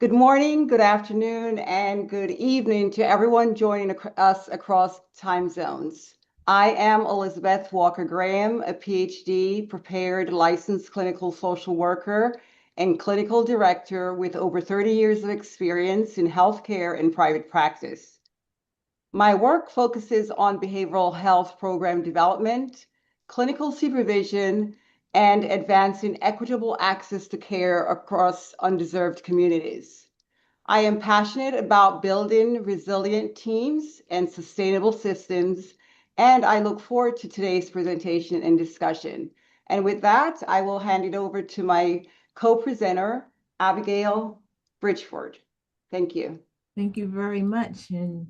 Good morning, good afternoon, and good evening to everyone joining us across time zones. I am Elizabeth Walker Graham, a PhD prepared licensed clinical social worker and clinical director with over 30 years of experience in healthcare and private practice. My work focuses on behavioral health program development, clinical supervision, and advancing equitable access to care across undeserved communities. I am passionate about building resilient teams and sustainable systems, and I look forward to today's presentation and discussion. And with that, I will hand it over to my co-presenter, Abigail Bridgeford. Thank you. Thank you very much. And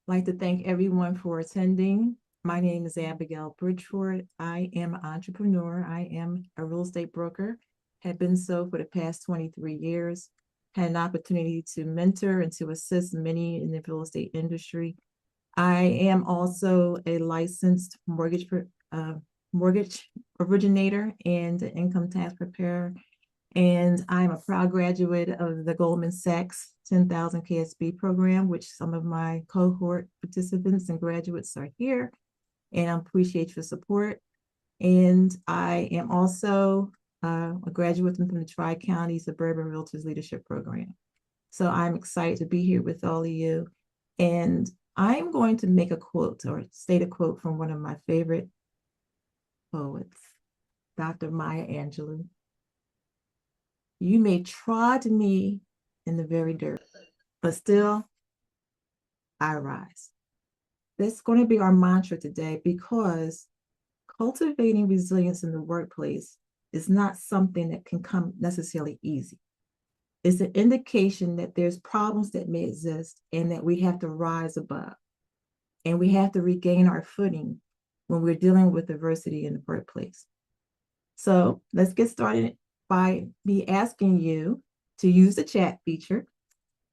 I'd like to thank everyone for attending. My name is Abigail Bridgeford. I am an entrepreneur. I am a real estate broker, have been so for the past 23 years, had an opportunity to mentor and to assist many in the real estate industry. I am also a licensed mortgage originator and an income tax preparer, and I'm a proud graduate of the Goldman Sachs 10,000 KSB program, which some of my cohort participants and graduates are here, and I appreciate your support. And I am also a graduate from the Tri-County Suburban Realtors Leadership Program. So I'm excited to be here with all of you. And I'm going to make a quote or state a quote from one of my favorite poets, Dr. Maya Angelou. You may trod me in the very dirt, but still I rise. That's going to be our mantra today, because cultivating resilience in the workplace is not something that can come necessarily easy. It's an indication that there's problems that may exist and that we have to rise above, and we have to regain our footing when we're dealing with adversity in the workplace. So let's get started by me asking you to use the chat feature.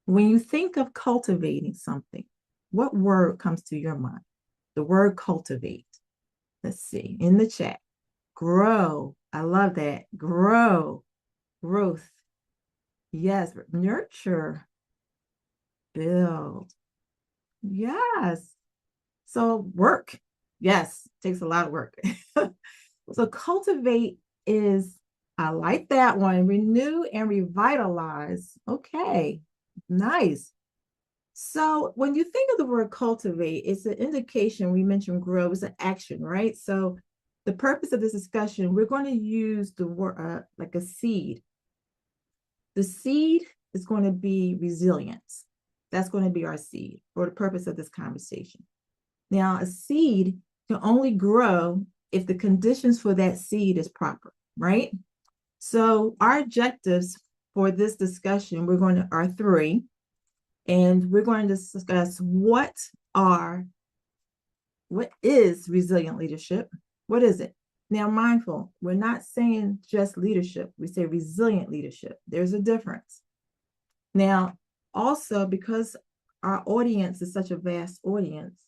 When you think of cultivating something, what word comes to your mind? The word cultivate. Let's see, in the chat. Grow. I love that. Grow. Growth. Yes. Nurture. Build. Yes. So work. Yes. Takes a lot of work. So cultivate is, I like that one. Renew and revitalize. Okay. Nice. So when you think of the word cultivate, it's an indication. We mentioned grow is an action, right? So the purpose of this discussion, we're going to use the word like a seed. The seed is going to be resilience. That's going to be our seed for the purpose of this conversation. Now, a seed can only grow if the conditions for that seed is proper, right? So our objectives for this discussion, are three. And we're going to discuss what is resilient leadership? What is it? Now, mindful, we're not saying just leadership. We say resilient leadership. There's a difference. Now, also, because our audience is such a vast audience,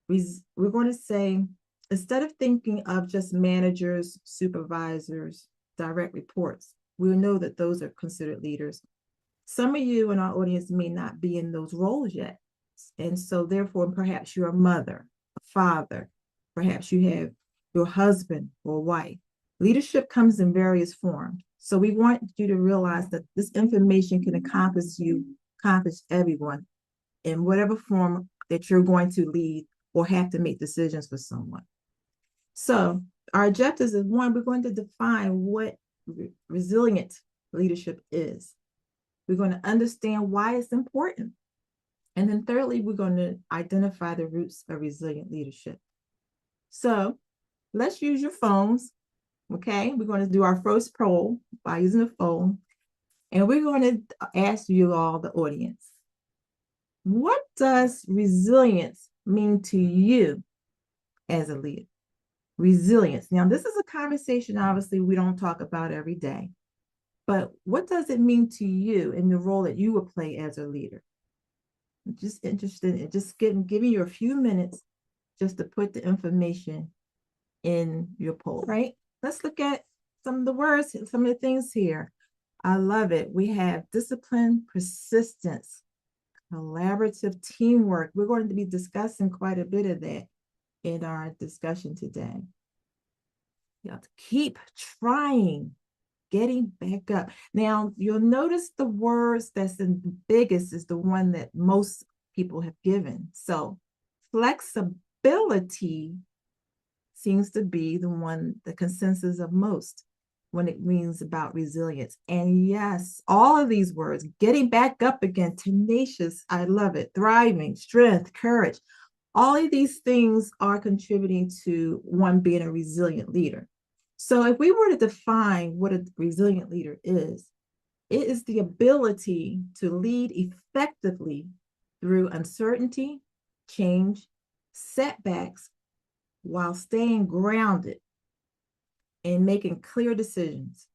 we're going to say, instead of thinking of just managers, supervisors, direct reports, we'll know that those are considered leaders. Some of you in our audience may not be in those roles yet. And so therefore, perhaps you're a mother, a father, perhaps you have your husband or wife. Leadership comes in various forms. So we want you to realize that this information can accomplish everyone in whatever form that you're going to lead or have to make decisions for someone. So our objectives is, one, we're going to define what resilient leadership is. We're going to understand why it's important. And then thirdly, we're going to identify the roots of resilient leadership. So let's use your phones. Okay, we're going to do our first poll by using the phone. And we're going to ask you all, the audience, what does resilience mean to you as a leader? Resilience. Now, this is a conversation, obviously, we don't talk about every day. But what does it mean to you in the role that you will play as a leader? I'm just interested in just giving you a few minutes just to put the information in your poll, right? Let's look at some of the words, some of the things here. I love it. We have discipline, persistence, collaborative teamwork. We're going to be discussing quite a bit of that in our discussion today. You have to keep trying, getting back up. Now, you'll notice the words that's the biggest is the one that most people have given. So, flexibility seems to be the one, the consensus of most when it means about resilience. And yes, all of these words, getting back up again, tenacious, I love it, thriving, strength, courage, all of these things are contributing to one being a resilient leader. So if we were to define what a resilient leader is, it is the ability to lead effectively through uncertainty, change, setbacks, while staying grounded and making clear decisions.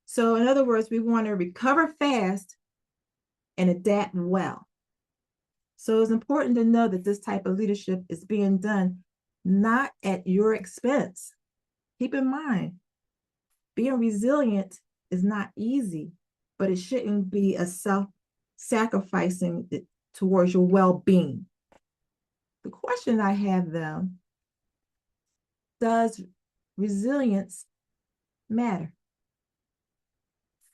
So in other words, we want to recover fast and adapt well. So it's important to know that this type of leadership is being done not at your expense. Keep in mind, being resilient is not easy, but it shouldn't be a self-sacrificing towards your well-being. The question I have though, does resilience matter?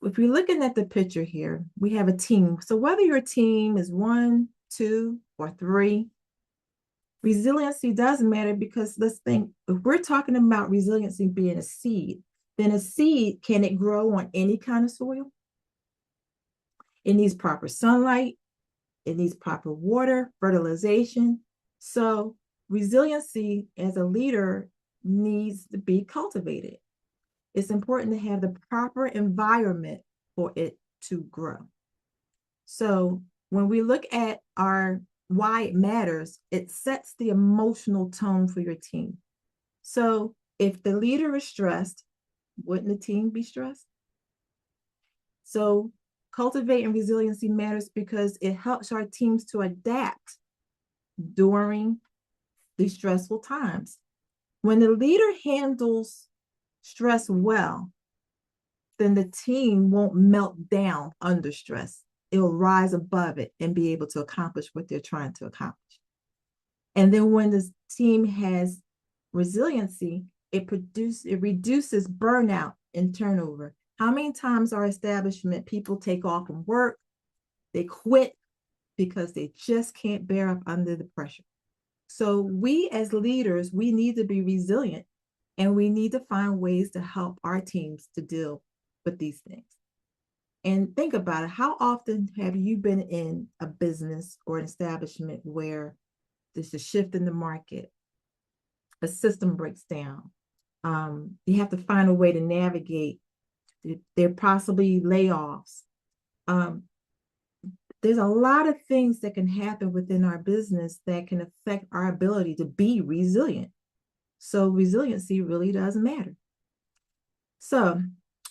If you're looking at the picture here, we have a team. So whether your team is 1, 2, or 3, resiliency does matter because let's think, if we're talking about resiliency being a seed, then a seed, can it grow on any kind of soil? It needs proper sunlight, it needs proper water, fertilization. So resiliency as a leader needs to be cultivated. It's important to have the proper environment for it to grow. So when we look at our why it matters, it sets the emotional tone for your team. So if the leader is stressed, wouldn't the team be stressed? So cultivating resiliency matters because it helps our teams to adapt during these stressful times. When the leader handles stress well, then the team won't melt down under stress. It'll rise above it and be able to accomplish what they're trying to accomplish. And then when the team has resiliency, it reduces burnout and turnover. How many times our establishment people take off from work, they quit because they just can't bear up under the pressure. So we as leaders, we need to be resilient and we need to find ways to help our teams to deal with these things. And think about it. How often have you been in a business or an establishment where there's a shift in the market, a system breaks down? You have to find a way to navigate. There are possibly layoffs. There's a lot of things that can happen within our business that can affect our ability to be resilient. So resiliency really does matter. So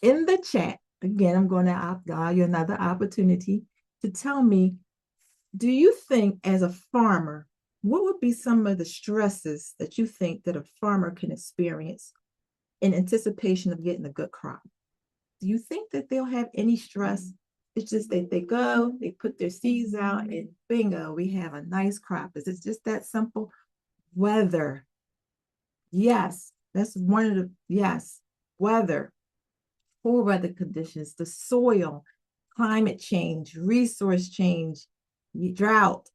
in the chat, again, I'm going to allow you another opportunity to tell me, do you think as a farmer, what would be some of the stresses that you think that a farmer can experience in anticipation of getting a good crop? Do you think that they'll have any stress? It's just that they go, they put their seeds out, and bingo, we have a nice crop. Is it just that simple? Weather. Yes, that's one of the, yes, weather, poor weather conditions, the soil, climate change, resource change, drought,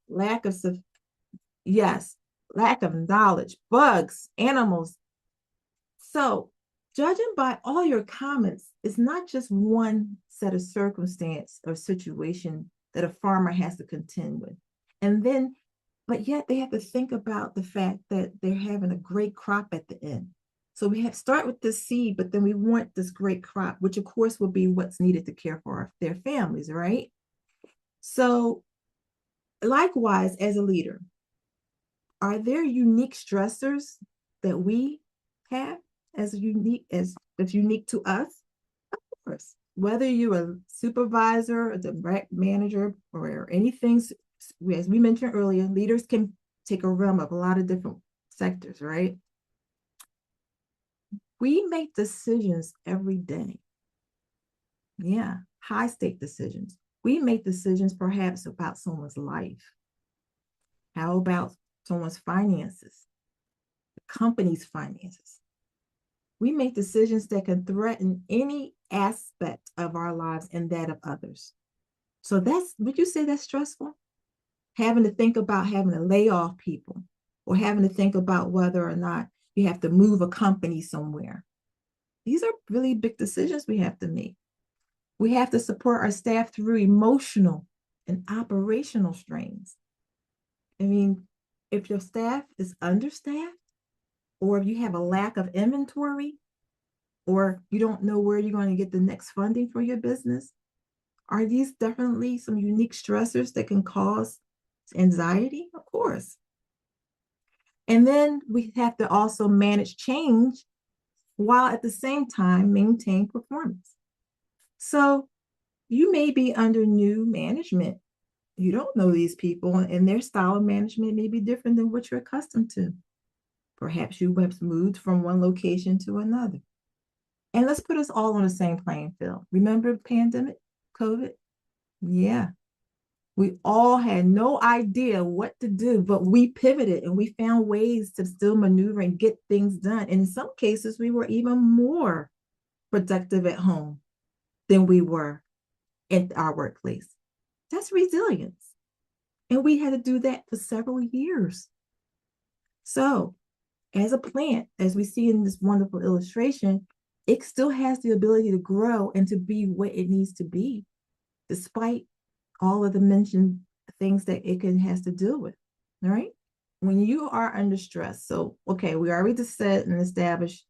yes, lack of knowledge, bugs, animals. So judging by all your comments, it's not just one set of circumstance or situation that a farmer has to contend with. And then, but yet they have to think about the fact that they're having a great crop at the end. So we have start with this seed, but then we want this great crop, which of course will be what's needed to care for their families, right? So likewise, as a leader, are there unique stressors that we have as unique as that's unique to us? Of course, whether you're a supervisor, a direct manager, or anything, as we mentioned earlier, leaders can take a realm of a lot of different sectors, right? We make decisions every day. Yeah. high stake decisions. We make decisions perhaps about someone's life. How about someone's finances, the company's finances? We make decisions that can threaten any aspect of our lives and that of others. So would you say that's stressful? Having to think about having to lay off people, or having to think about whether or not you have to move a company somewhere. These are really big decisions we have to make. We have to support our staff through emotional and operational strains. I mean, if your staff is understaffed, or if you have a lack of inventory, or you don't know where you're going to get the next funding for your business, are these definitely some unique stressors that can cause anxiety? Of course. And then we have to also manage change while at the same time maintain performance. So you may be under new management. You don't know these people, and their style of management may be different than what you're accustomed to. Perhaps you have moved from one location to another. And let's put us all on the same playing field. Remember pandemic, COVID? Yeah. We all had no idea what to do, but we pivoted and we found ways to still maneuver and get things done. And in some cases, we were even more productive at home than we were in our workplace. That's resilience. And we had to do that for several years. So, as a plant, as we see in this wonderful illustration, it still has the ability to grow and to be what it needs to be, despite all of the mentioned things that has to deal with. All right. When you are under stress, so, okay, we already said and established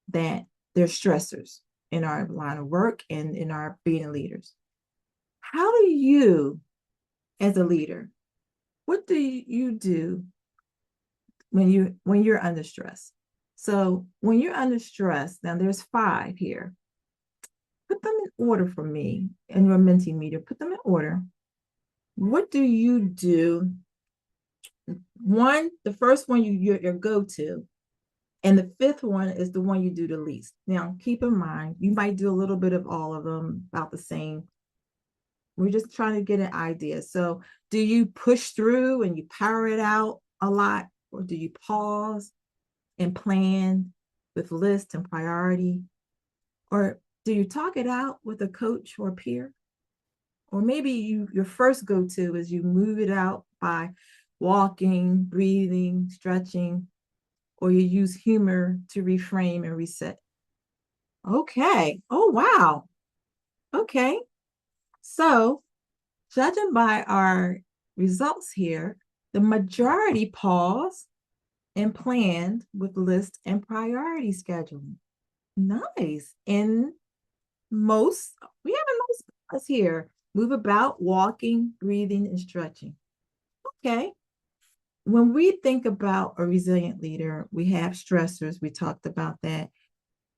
that there's stressors in our line of work and in our being leaders. How do you, as a leader, what do you do when you're under stress? So when you're under stress, now there's 5 here. Put them in order for me in your Mentimeter. Put them in order. What do you do? One, the first one your go-to, and the 5th one is the one you do the least. Now, keep in mind, you might do a little bit of all of them about the same. We're just trying to get an idea. So do you push through and you power it out a lot, or do you pause and plan with list and priority? Or do you talk it out with a coach or peer? Or maybe your first go-to is you move it out by walking, breathing, stretching, or you use humor to reframe and reset. Okay. Oh, wow. Okay. So, judging by our results here, the majority pause and planned with list and priority scheduling. Nice. And we have a nice balance here. Move about, walking, breathing, and stretching. Okay. When we think about a resilient leader, we have stressors. We talked about that.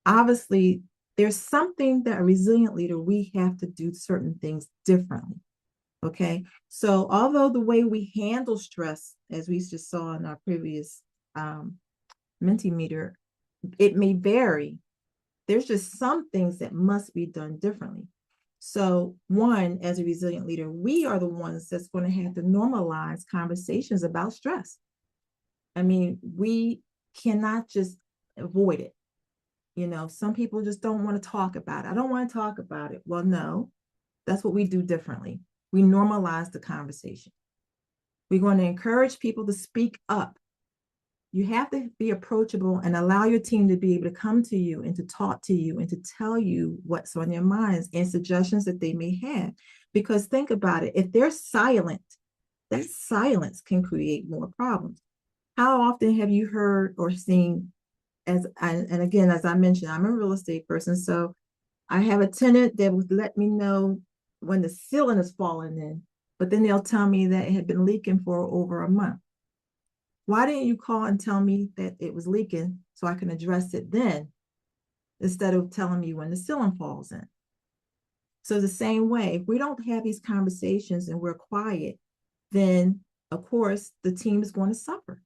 Obviously, there's something that a resilient leader, we have to do certain things differently. Okay. So although the way we handle stress, as we just saw in our previous Mentimeter, it may vary. There's just some things that must be done differently. So one, as a resilient leader, we are the ones that's going to have to normalize conversations about stress. I mean, we cannot just avoid it. Some people just don't want to talk about it. I don't want to talk about it. Well, no, that's what we do differently. We normalize the conversation. We're going to encourage people to speak up. You have to be approachable and allow your team to be able to come to you and to talk to you and to tell you what's on their minds and suggestions that they may have. Because think about it, if they're silent, that silence can create more problems. How often have you heard or seen, and again, as I mentioned, I'm a real estate person, so I have a tenant that would let me know when the ceiling is falling in, but then they'll tell me that it had been leaking for over a month. Why didn't you call and tell me that it was leaking so I can address it then, instead of telling me when the ceiling falls in? So the same way, if we don't have these conversations and we're quiet, then of course the team is going to suffer.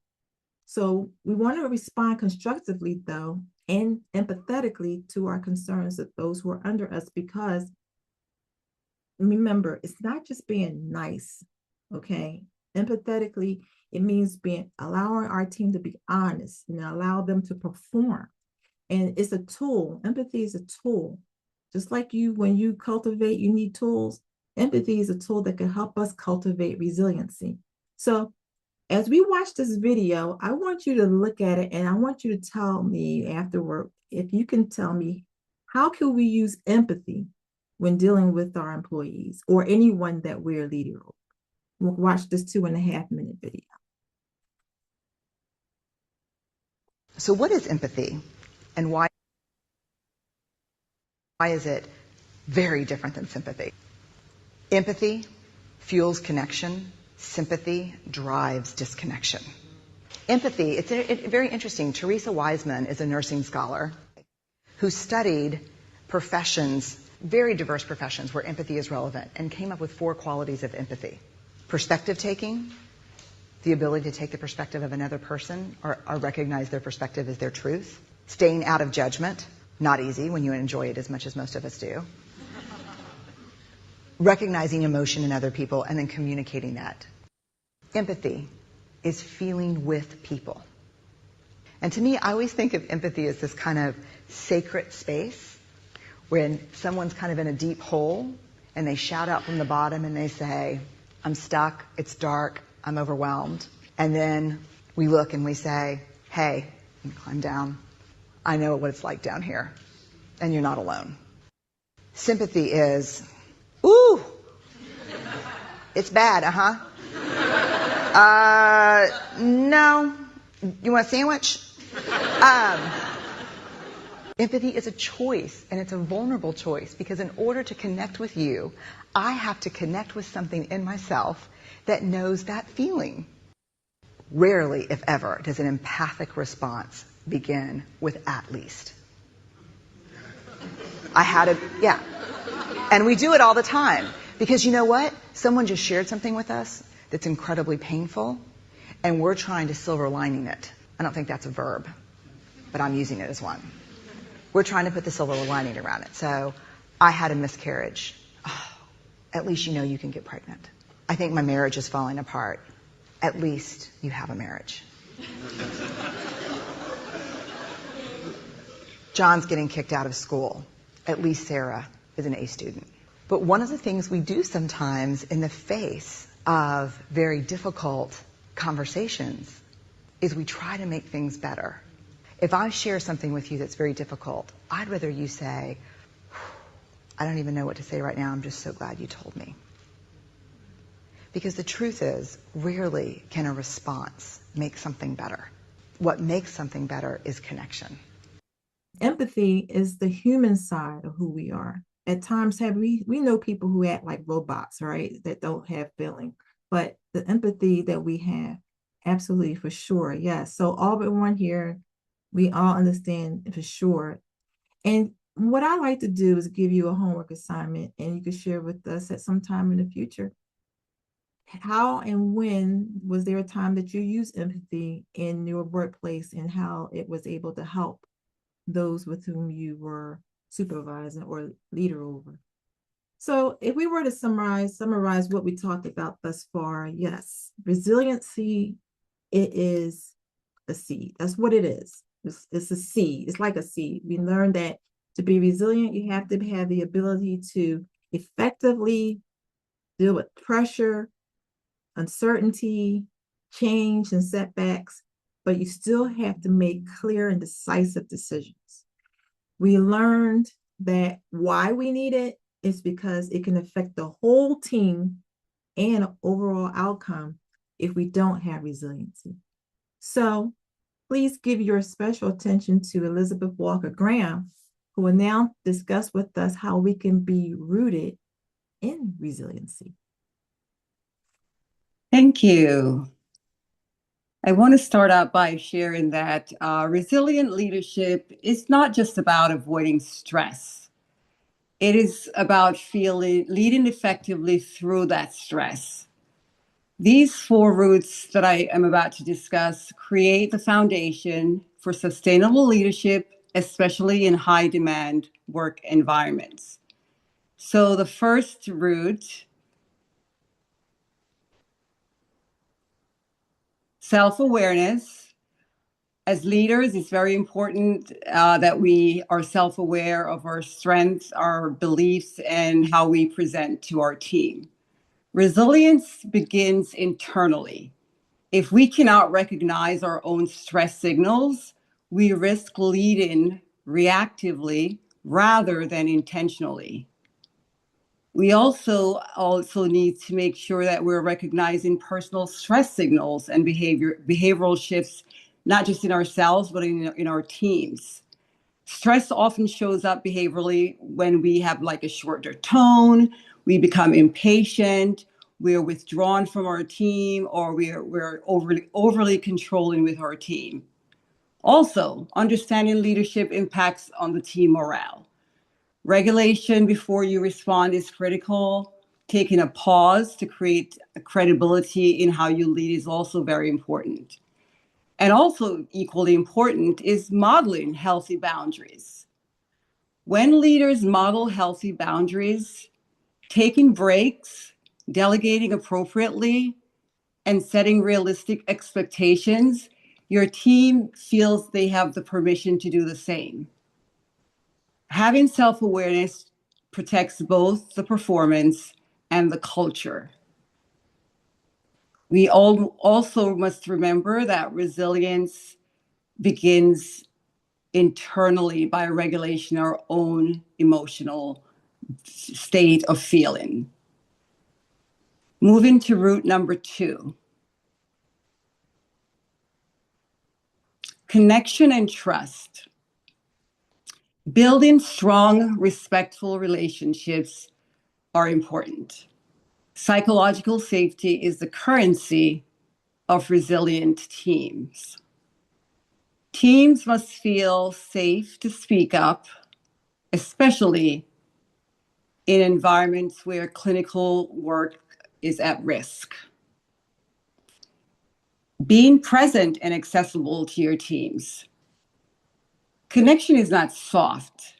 So we want to respond constructively, though, and empathetically to our concerns of those who are under us, because remember, it's not just being nice, okay? Empathetically, it means allowing our team to be honest and allow them to perform. And it's a tool. Empathy is a tool. Just like when you cultivate, you need tools. Empathy is a tool that can help us cultivate resiliency. So as we watch this video, I want you to look at it and I want you to tell me afterward, if you can tell me, how can we use empathy when dealing with our employees or anyone that we're leading over? We'll watch this 2.5-minute video. So what is empathy, and why is it very different than sympathy? Empathy fuels connection. Sympathy drives disconnection. Empathy, it's very interesting. Teresa Wiseman is a nursing scholar who studied professions, very diverse professions where empathy is relevant, and came up with 4 qualities of empathy. Perspective taking, the ability to take the perspective of another person or recognize their perspective as their truth. Staying out of judgment, not easy when you enjoy it as much as most of us do. Recognizing emotion in other people and then communicating that. Empathy is feeling with people. And to me, I always think of empathy as this kind of sacred space when someone's kind of in a deep hole and they shout out from the bottom and they say, I'm stuck, it's dark, I'm overwhelmed. And then we look and we say, hey, climb down. I know what it's like down here, and you're not alone. Sympathy is, ooh, it's bad, no, you want a sandwich? Empathy is a choice, and it's a vulnerable choice, because in order to connect with you, I have to connect with something in myself that knows that feeling. Rarely, if ever, does an empathic response begin with at least. Yeah. And we do it all the time. Because you know what? Someone just shared something with us that's incredibly painful, and we're trying to silver lining it. I don't think that's a verb, but I'm using it as one. We're trying to put the silver lining around it. So, I had a miscarriage. Oh, at least you know you can get pregnant. I think my marriage is falling apart. At least you have a marriage. John's getting kicked out of school. At least Sarah is an A student. But one of the things we do sometimes in the face of very difficult conversations is we try to make things better. If I share something with you that's very difficult, I'd rather you say, I don't even know what to say right now, I'm just so glad you told me. Because the truth is, rarely can a response make something better. What makes something better is connection. Empathy is the human side of who we are. At times, we know people who act like robots, right? That don't have feeling. But the empathy that we have, absolutely, for sure, yes. So all but one here, we all understand for sure. And what I like to do is give you a homework assignment, and you can share with us at some time in the future. How and when was there a time that you used empathy in your workplace, and how it was able to help those with whom you were supervising or leader over? So if we were to summarize what we talked about thus far, yes, resiliency, it is a seed. That's what it is. It's a seed. It's like a seed. We learned that to be resilient, you have to have the ability to effectively deal with pressure, uncertainty, change, and setbacks, but you still have to make clear and decisive decisions. We learned that why we need it is because it can affect the whole team and overall outcome if we don't have resiliency. So please give your special attention to Elizabeth Walker Graham, who will now discuss with us how we can be rooted in resiliency. Thank you. I want to start out by sharing that resilient leadership is not just about avoiding stress. It is about leading effectively through that stress. These 4 roots that I am about to discuss create the foundation for sustainable leadership, especially in high demand work environments. So the first root, self-awareness. As leaders, it's very important that we are self-aware of our strengths, our beliefs, and how we present to our team. Resilience begins internally. If we cannot recognize our own stress signals, we risk leading reactively rather than intentionally. We also need to make sure that we're recognizing personal stress signals and behavioral shifts, not just in ourselves, but in our teams. Stress often shows up behaviorally when we have like a shorter tone, we become impatient, we're withdrawn from our team, or we're overly controlling with our team. Also, understanding leadership impacts on the team morale. Regulation before you respond is critical. Taking a pause to create a credibility in how you lead is also very important. And also equally important is modeling healthy boundaries. When leaders model healthy boundaries, taking breaks, delegating appropriately, and setting realistic expectations, your team feels they have the permission to do the same. Having self-awareness protects both the performance and the culture. We all also must remember that resilience begins internally by regulation our own emotional state of feeling. Moving to root number 2. Connection and trust. Building strong, respectful relationships are important. Psychological safety is the currency of resilient teams. Teams must feel safe to speak up, especially in environments where clinical work is at risk. Being present and accessible to your teams. Connection is not soft.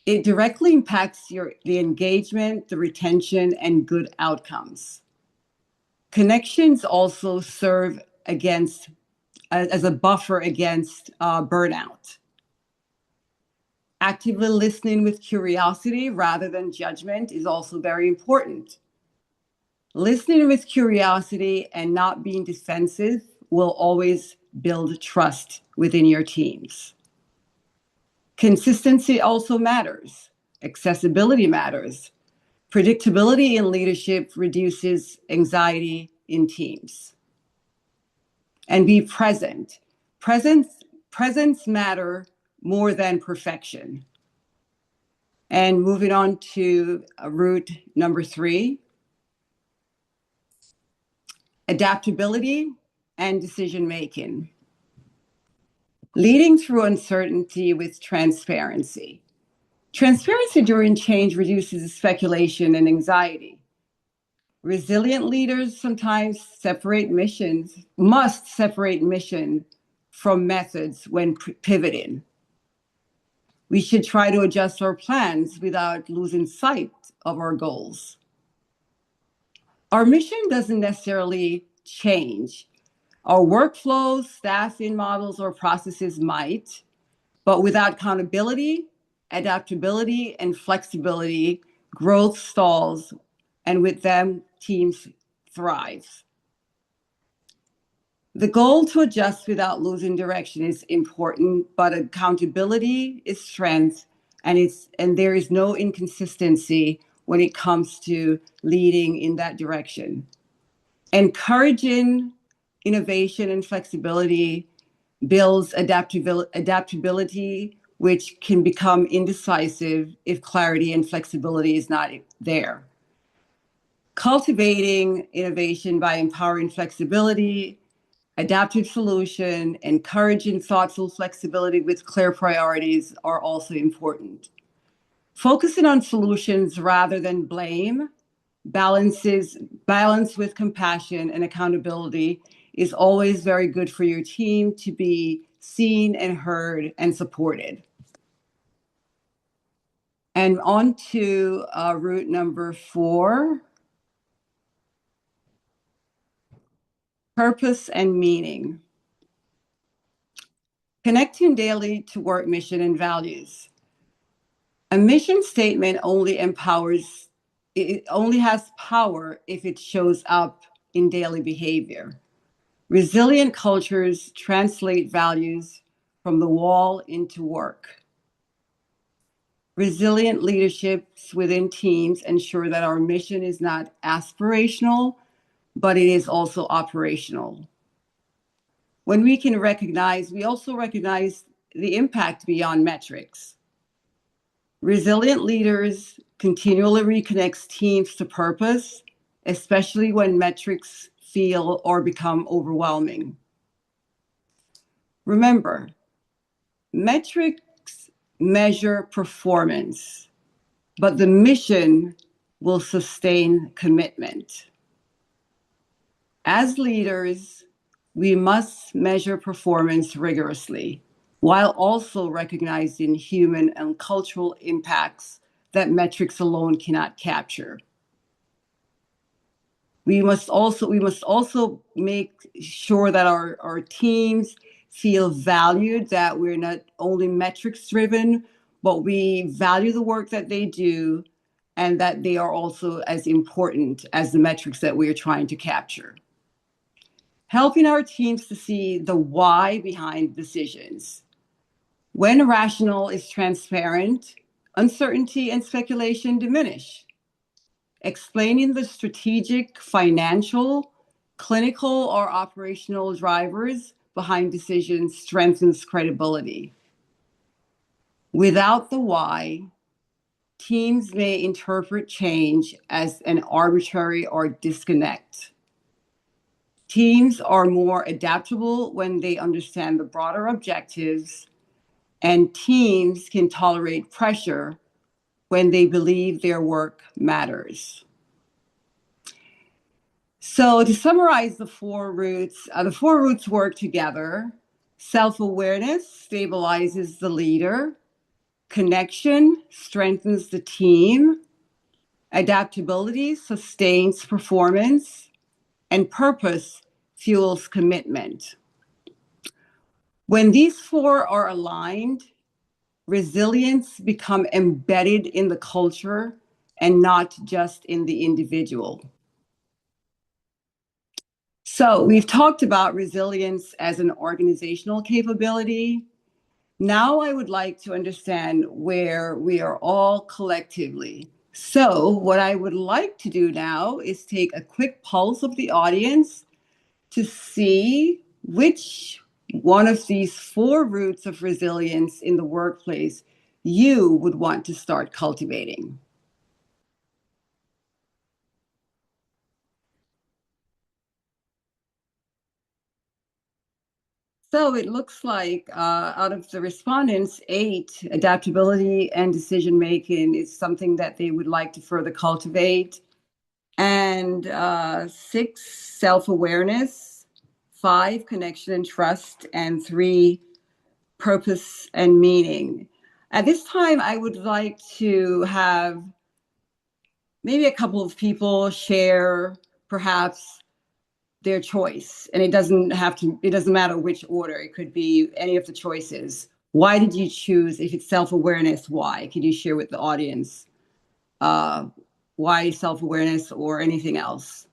It directly impacts the engagement, the retention, and good outcomes. Connections also serve as a buffer against burnout. Actively listening with curiosity rather than judgment is also very important. Listening with curiosity and not being defensive will always build trust within your teams. Consistency also matters. Accessibility matters. Predictability in leadership reduces anxiety in teams. And be present. Presence matter more than perfection. And moving on to root number 3, adaptability and decision making. Leading through uncertainty with transparency. Transparency during change reduces speculation and anxiety. Resilient leaders sometimes must separate mission from methods when pivoting. We should try to adjust our plans without losing sight of our goals. Our mission doesn't necessarily change. Our workflows, staffing models, or processes might, but without accountability, adaptability, and flexibility, growth stalls, and with them, teams thrive. The goal to adjust without losing direction is important, but accountability is strength, and there is no inconsistency when it comes to leading in that direction. Encouraging innovation and flexibility builds adaptability, which can become indecisive if clarity and flexibility is not there. Cultivating innovation by empowering flexibility, adaptive solution, encouraging thoughtful flexibility with clear priorities are also important. Focusing on solutions rather than blame, balance with compassion and accountability is always very good for your team to be seen and heard and supported. And on to root number 4, purpose and meaning. Connecting daily to work mission and values. A mission statement only empowers, it only has power if it shows up in daily behavior. Resilient cultures translate values from the wall into work. Resilient leaderships within teams ensure that our mission is not aspirational, but it is also operational. When we can recognize, we also recognize the impact beyond metrics. Resilient leaders continually reconnect teams to purpose, especially when metrics feel or become overwhelming. Remember, metrics measure performance, but the mission will sustain commitment. As leaders, we must measure performance rigorously while also recognizing human and cultural impacts that metrics alone cannot capture. We must also make sure that our teams feel valued, that we're not only metrics driven, but we value the work that they do and that they are also as important as the metrics that we are trying to capture. Helping our teams to see the why behind decisions. When rational is transparent, uncertainty and speculation diminish. Explaining the strategic, financial, clinical, or operational drivers behind decisions strengthens credibility. Without the why, teams may interpret change as an arbitrary or disconnect. Teams are more adaptable when they understand the broader objectives, and teams can tolerate pressure when they believe their work matters. So to summarize the 4 roots work together. Self-awareness stabilizes the leader. Connection strengthens the team. Adaptability sustains performance. And purpose fuels commitment. When these 4 are aligned, resilience becomes embedded in the culture and not just in the individual. So we've talked about resilience as an organizational capability. Now I would like to understand where we are all collectively. So what I would like to do now is take a quick pulse of the audience to see which one of these 4 roots of resilience in the workplace you would want to start cultivating. So it looks like out of the respondents, 8, adaptability and decision making is something that they would like to further cultivate. And 6, self-awareness, 5, connection and trust, and 3, purpose and meaning. At this time, I would like to have maybe a couple of people share perhaps their choice. And it doesn't matter which order. It could be any of the choices. Why did you choose? If it's self-awareness, why? Could you share with the audience why self-awareness or anything else?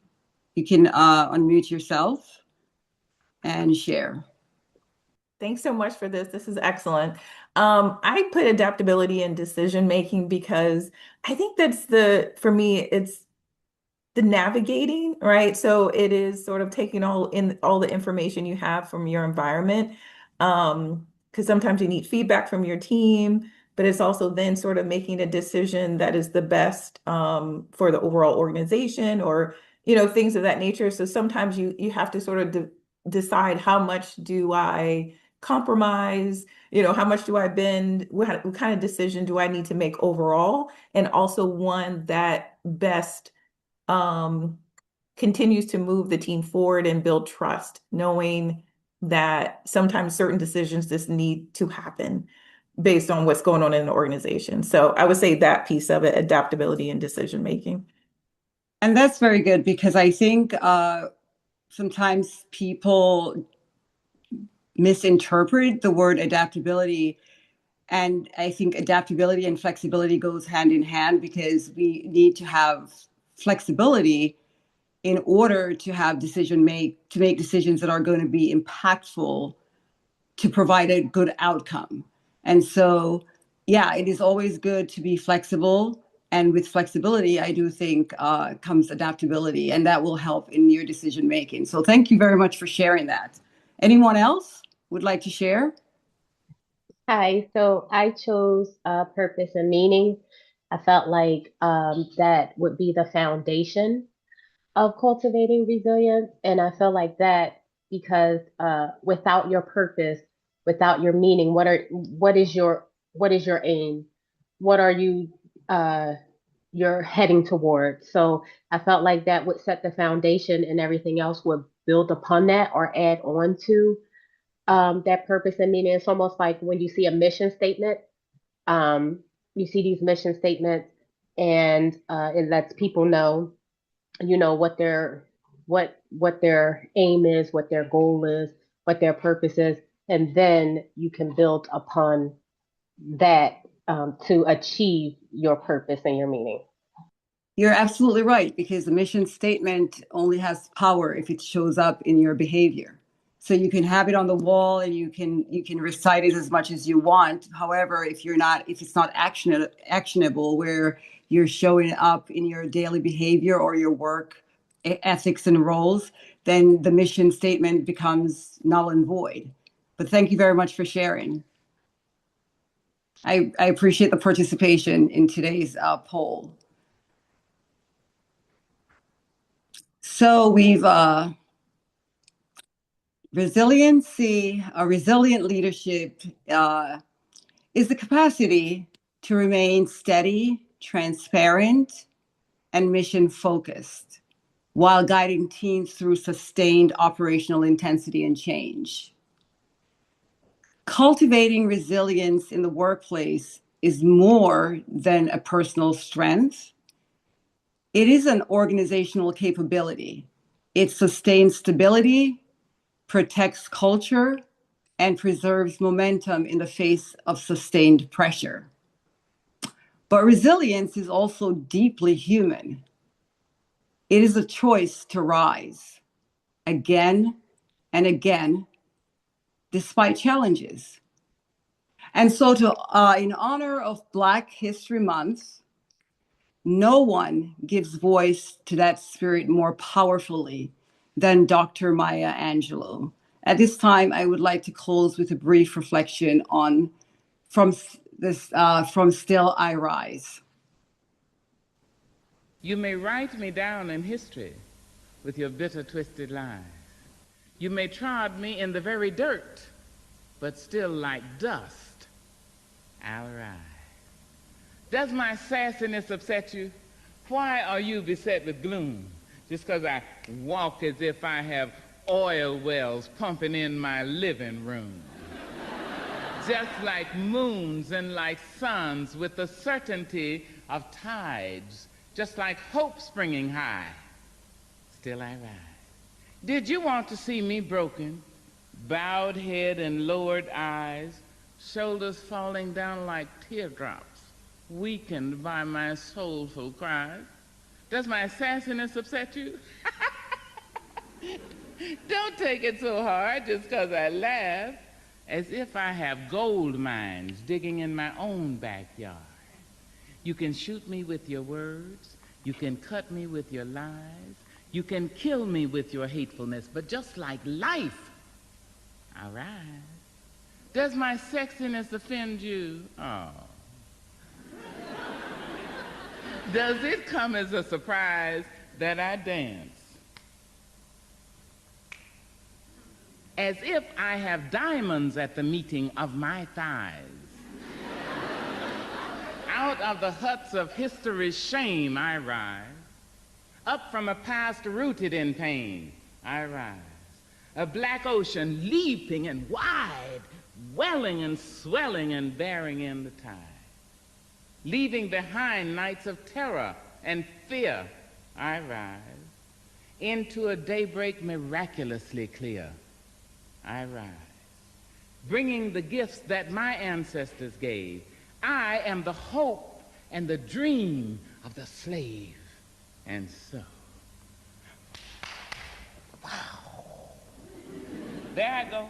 You can unmute yourself and share. Thanks so much for this. This is excellent. I put adaptability in decision making because I think for me, it's the navigating, right? So it is sort of taking all the information you have from your environment. Because sometimes you need feedback from your team, but it's also then sort of making a decision that is the best for the overall organization or, things of that nature. So sometimes you have to sort of decide how much do I compromise, how much do I bend, what kind of decision do I need to make overall, and also one that best continues to move the team forward and build trust, knowing that sometimes certain decisions just need to happen. based on what's going on in the organization. So I would say that piece of it, adaptability and decision making. And that's very good, because I think sometimes people misinterpret the word adaptability. And I think adaptability and flexibility goes hand in hand, because we need to have flexibility in order to have to make decisions that are going to be impactful to provide a good outcome. And so, yeah, it is always good to be flexible. And with flexibility, I do think comes adaptability, and that will help in your decision making. So thank you very much for sharing that. Anyone else would like to share? Hi, so I chose purpose and meaning. I felt like that would be the foundation of cultivating resilience. And I feel like that because without your purpose, without your meaning, what is your aim? What are you you're heading toward? So I felt like that would set the foundation and everything else would build upon that or add on to that purpose and meaning. It's almost like when you see a mission statement, um, you see these mission statements and it lets people know, you know, what their aim is, what their goal is, what their purpose is, and then you can build upon that to achieve your purpose and your meaning. You're absolutely right, because the mission statement only has power if it shows up in your behavior. So you can have it on the wall and you can recite it as much as you want. However, if it's not actionable, where you're showing up in your daily behavior or your work ethics and roles, then the mission statement becomes null and void. But thank you very much for sharing. I appreciate the participation in today's poll. So we've resiliency, a resilient leadership is the capacity to remain steady, transparent, and mission focused while guiding teams through sustained operational intensity and change. Cultivating resilience in the workplace is more than a personal strength. It is an organizational capability. It sustains stability, protects culture, and preserves momentum in the face of sustained pressure. But resilience is also deeply human. It is a choice to rise again and again, despite challenges. And so, in honor of Black History Month, no one gives voice to that spirit more powerfully than Dr. Maya Angelou. At this time, I would like to close with a brief reflection on from Still I Rise. You may write me down in history with your bitter, twisted lies. You may trod me in the very dirt, but still like dust, I'll rise. Does my sassiness upset you? Why are you beset with gloom? Just because I walk as if I have oil wells pumping in my living room. Just like moons and like suns with the certainty of tides, just like hope springing high, still I rise. Did you want to see me broken, bowed head and lowered eyes, shoulders falling down like teardrops, weakened by my soulful cries? Does my sassiness upset you? Don't take it so hard just because I laugh, as if I have gold mines digging in my own backyard. You can shoot me with your words, you can cut me with your lies, you can kill me with your hatefulness, but just like life, I rise. Does my sexiness offend you? Oh. Does it come as a surprise that I dance as if I have diamonds at the meeting of my thighs? Out of the huts of history's shame I rise. Up from a past rooted in pain I rise. A black ocean leaping and wide welling and swelling and bearing in the tide, leaving behind nights of terror and fear. I rise into a daybreak miraculously clear. I rise, bringing the gifts that my ancestors gave. I am the hope and the dream of the slave. And so, wow, there I go.